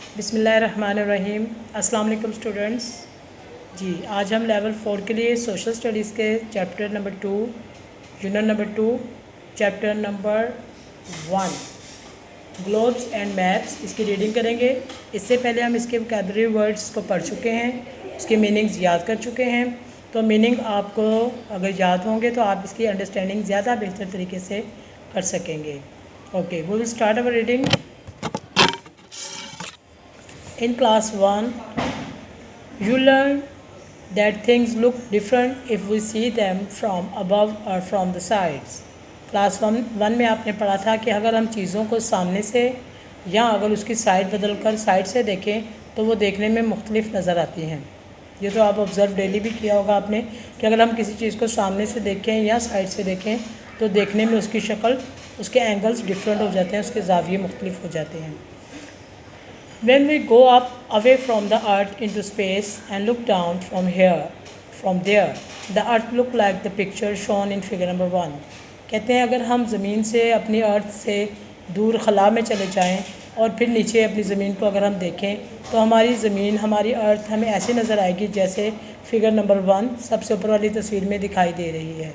बिस्मिल्लाहिर्रहमानिर्रहीम। अस्सलाम वालेकुम स्टूडेंट्स। जी, आज हम लेवल 4 के लिए सोशल स्टडीज़ के chapter number 2, unit number 2, chapter number 1 globes and maps इसकी रीडिंग करेंगे। इससे पहले हम इसके वोकैबुलरी वर्ड्स को पढ़ चुके हैं, उसके मीनिंग्स याद कर चुके हैं। तो मीनिंग आपको अगर याद होंगे तो आप इसकी अंडरस्टैंडिंग ज़्यादा बेहतर तरीके से कर सकेंगे। Okay, we will start our reading. In class 1, you learn that things look different if we see them from above or from the sides. Class one में आपने पढ़ा था कि अगर हम चीज़ों को सामने से या अगर उसकी साइड बदल कर साइड से देखें तो वो देखने में मुख्तलिफ नज़र आती हैं। ये तो आप ऑब्ज़र्व डेली भी किया होगा आपने कि अगर हम किसी चीज़ को सामने से देखें या साइड से देखें तो देखने में उसकी शक्ल, उसके एंगल्स डिफरेंट हो जाते हैं, उसके ज़ाविये मुख्तलिफ हो जाते हैं। When we go up away from the earth into space and look down from there, the earth look like the picture shown in figure number 1. कहते हैं अगर हम ज़मीन से अपनी अर्थ से दूर खला में चले जाएं और फिर नीचे अपनी ज़मीन को अगर हम देखें तो हमारी ज़मीन, हमारी अर्थ हमें ऐसे नज़र आएगी जैसे फिगर नंबर 1 सबसे ऊपर वाली तस्वीर में दिखाई दे रही है।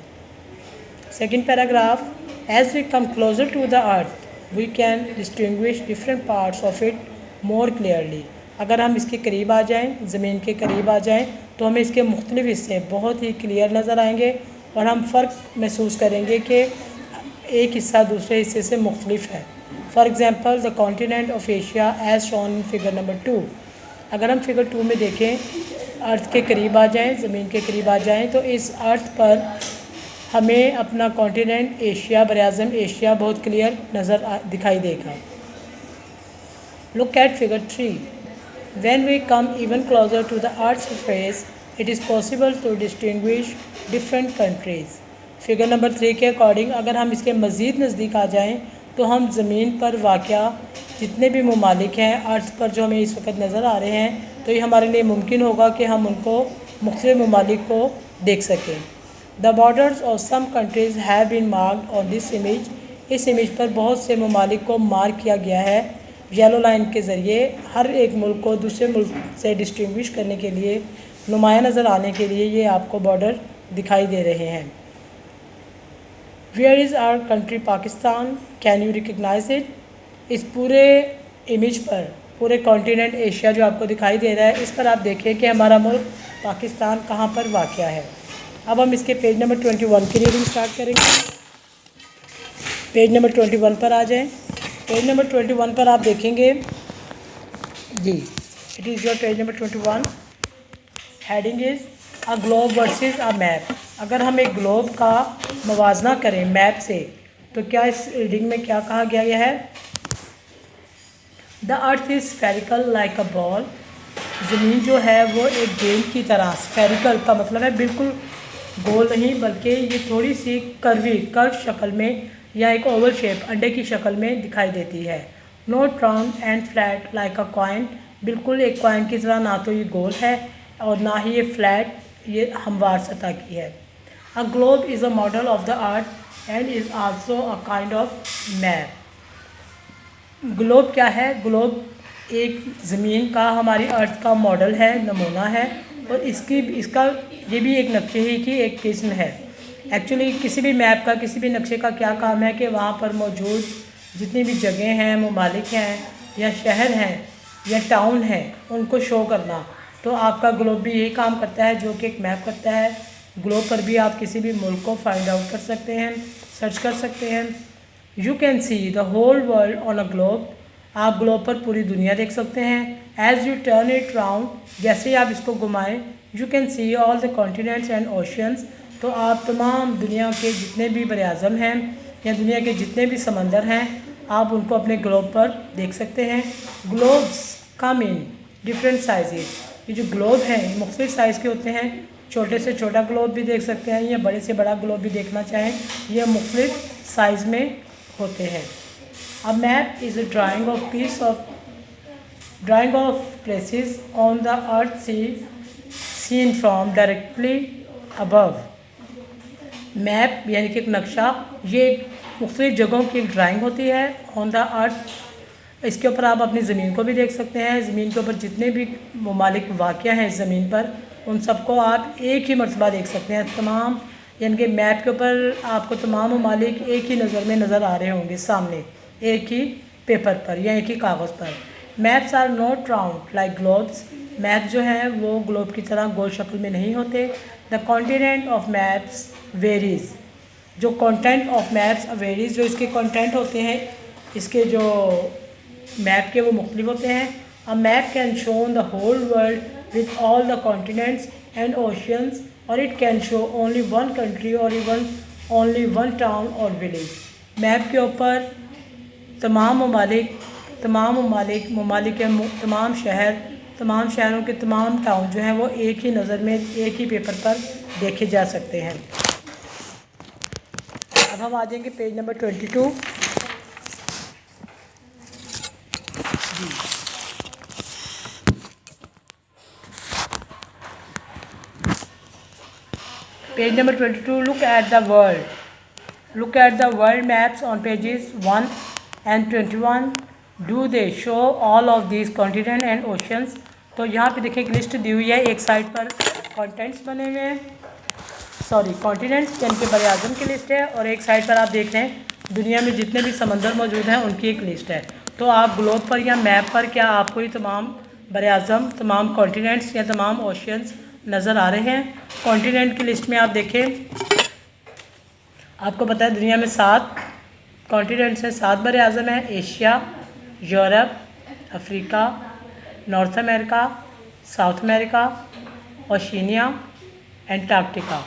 Second paragraph, as we come closer to the earth we can distinguish different parts of it more clearly. अगर हम इसके करीब आ जाएं, ज़मीन के करीब आ जाएं तो हमें इसके मुख्तलिफ हिस्से बहुत ही क्लियर नज़र आएंगे और हम फ़र्क महसूस करेंगे कि एक हिस्सा दूसरे हिस्से से मुख्तलिफ है। For example the continent of Asia as shown in figure number 2। अगर हम फिगर 2 में देखें, अर्थ के करीब आ जाएँ, ज़मीन के करीब आ जाएँ तो इस अर्थ पर हमें अपना कॉन्टिनेंट एशिया, बराज़म एशिया बहुत क्लियर दिखाई देगा। Look at figure 3. When we come even closer to the Earth's surface, it is possible to distinguish different countries. Figure number 3 के अकॉर्डिंग अगर हम इसके मज़ीद नज़दीक आ जाएं तो हम ज़मीन पर वाक़या जितने भी ममालिक हैं अर्थ पर जो हमें इस वक्त नज़र आ रहे हैं तो ये हमारे लिए मुमकिन होगा कि हम उनको मुख्तलिफ ममालिक को देख सकें। The borders of some countries have been marked on this image. इस इमेज पर बहुत से ममालिक को मार्क किया गया है येलो लाइन के ज़रिए, हर एक मुल्क को दूसरे मुल्क से डिस्टिंग्विश करने के लिए, नुमाया नज़र आने के लिए ये आपको बॉर्डर दिखाई दे रहे हैं। Where is our country Pakistan, can you recognize it. इस पूरे इमेज पर पूरे कॉन्टिनेंट एशिया जो आपको दिखाई दे रहा है, इस पर आप देखें कि हमारा मुल्क पाकिस्तान कहाँ पर वाक़या है। अब हम इसके पेज नंबर 21 की रीडिंग स्टार्ट करेंगे। पेज नंबर 21 पर आ जाएँ। पेज नंबर 21 पर आप देखेंगे जी, it is your page number 21। Heading is a globe versus a map. अगर हम एक ग्लोब का मवाजना करें मैप से तो क्या इस रीडिंग में क्या कहा गया है। The earth is spherical like a ball. ज़मीन जो है वो एक गेंद की तरह, स्फेरिकल का मतलब है बिल्कुल गोल नहीं बल्कि ये थोड़ी सी कर्व शक्ल में या एक ओवल शेप अंडे की शक्ल में दिखाई देती है। Not round and flat like a coin. बिल्कुल एक कॉइन की तरह ना तो ये गोल है और ना ही ये फ्लैट, ये हमवार सतह की है। A globe is a model of the earth and is also a kind of map. Globe क्या है। ग्लोब एक ज़मीन का, हमारी अर्थ का मॉडल है, नमूना है और इसका ये भी एक नक्शे ही की एक किस्म है। एक्चुअली किसी भी मैप का, किसी भी नक्शे का क्या काम है कि वहाँ पर मौजूद जितनी भी जगह हैं, ममालिक हैं या शहर हैं या टाउन हैं, उनको शो करना। तो आपका ग्लोब भी यही काम करता है जो कि एक मैप करता है। ग्लोब पर भी आप किसी भी मुल्क को फाइंड आउट कर सकते हैं, सर्च कर सकते हैं। You can see the whole world on a globe. आप ग्लोब पर पूरी दुनिया देख सकते हैं। As you turn it round, जैसे ही आप इसको घुमाएं, you can see all the continents and oceans. तो आप तमाम दुनिया के जितने भी बराज़म हैं या दुनिया के जितने भी समंदर हैं आप उनको अपने ग्लोब पर देख सकते हैं। Globes come in different sizes. ये जो ग्लोब हैं ये मुख्तलिफ साइज़ के होते हैं। छोटे से छोटा ग्लोब भी देख सकते हैं या बड़े से बड़ा ग्लोब भी देखना चाहें, ये मुख्तलिफ साइज़ में होते हैं। A map is a drawing of places on the earth seen from directly above. Map यानी कि एक नक्शा, ये मुख्तलिफ जगहों की एक ड्राइंग होती है ऑन द अर्थ इसके ऊपर आप अपनी ज़मीन को भी देख सकते हैं। ज़मीन के ऊपर जितने भी ममालिक वाक़या हैं इस ज़मीन पर, उन सबको आप एक ही मरतबा देख सकते हैं। तमाम यानी कि मैप के ऊपर आपको तमाम ममालिक एक ही नज़र में नज़र आ रहे होंगे सामने, एक ही पेपर पर या एक ही कागज़ पर। Maps are not round like globes. Map जो हैं वो ग्लोब की तरह गोल शक्ल में नहीं होते। The continent of maps varies. जो कंटेंट ऑफ मैप्स वेरीज़, जो इसके कंटेंट होते हैं, इसके जो मैप के वो मुख्तलिफ होते हैं। A map can show the whole world with all the continents and oceans, और it can show only one country और इवन ओनली वन टाउन और विलेज। मैप के ऊपर तमाम ममालिक के तमाम शहरों के तमाम टाउन जो हैं वो एक ही नज़र में, एक ही पेपर पर देखे जा सकते हैं। अब हम आ जाएंगे page number 22। Page number 22, look at the world maps on pages 1 and 21. Do they show all of these continent and oceans. तो यहाँ पे देखिए एक लिस्ट दी हुई है। एक साइड पर कॉन्टिनेंट्स बने हुए हैं, कॉन्टिनेंट्स यानी कि बर आज़म की लिस्ट है, और एक साइड पर आप देख रहे हैं दुनिया में जितने भी समंदर मौजूद हैं उनकी एक लिस्ट है। तो आप ग्लोब पर या मैप पर क्या आपको ये तमाम बर आज़म, तमाम कॉन्टिनेंट्स या तमाम ओशियंस नज़र आ रहे हैं? कॉन्टिनेंट की लिस्ट में आप देखें, आपको पता है दुनिया में 7 कॉन्टिनेंट्स हैं, 7 बर आज़म हैं। Asia, Europe, Africa, North America, South America, Oceania, Antarctica.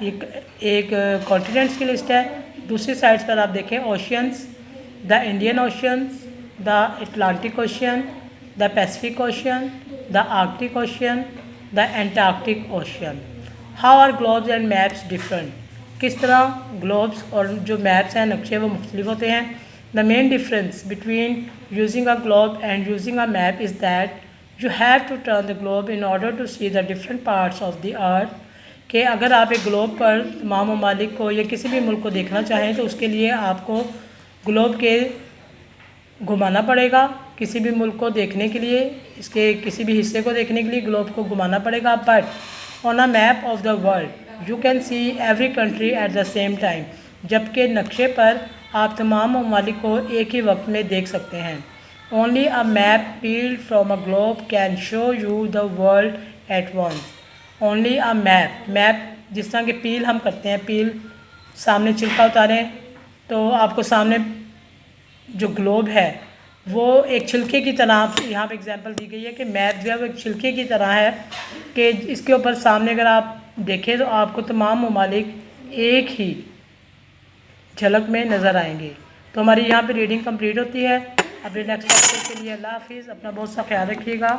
एक कॉन्टिनेंट्स की लिस्ट है। दूसरी साइड पर आप देखें oceans, the Indian oceans, the Atlantic ocean, the Pacific ocean, the Arctic ocean, the Antarctic ocean. How are globes and maps different? किस तरह globes और जो मैप्स हैं, नक्शे, वो मुख्तलिफ होते हैं। The main difference between using a globe and using a map is that you have to turn the globe in order to see the different parts of the earth. कि अगर आप एक ग्लोब पर तमाम ममालिक को या किसी भी मुल्क को देखना चाहें तो उसके लिए आपको ग्लोब के घुमाना पड़ेगा। किसी भी मुल्क को देखने के लिए, इसके किसी भी हिस्से को देखने के लिए ग्लोब को घुमाना पड़ेगा। But on a map of the world you can see every country at the same time. जबकि नक्शे पर आप तमाम ममालिक को एक ही वक्त में देख सकते हैं। Only a map peeled from a globe can show you the world at once. Only a map जिस तरह के पील हम करते हैं, पील सामने छिलका उतारें तो आपको सामने जो ग्लोब है वो एक छिलके की तरह, यहाँ पे एग्जांपल दी गई है कि मैप जो है वो एक छिलके की तरह है कि इसके ऊपर सामने अगर आप देखें तो आपको तमाम ममालिक एक ही झलक में नज़र आएंगे। तो हमारी यहाँ पे रीडिंग कंप्लीट होती है। अपने नेक्स्ट लेक्चर के लिए अल्लाह हाफिज़। अपना बहुत सा ख्याल रखिएगा।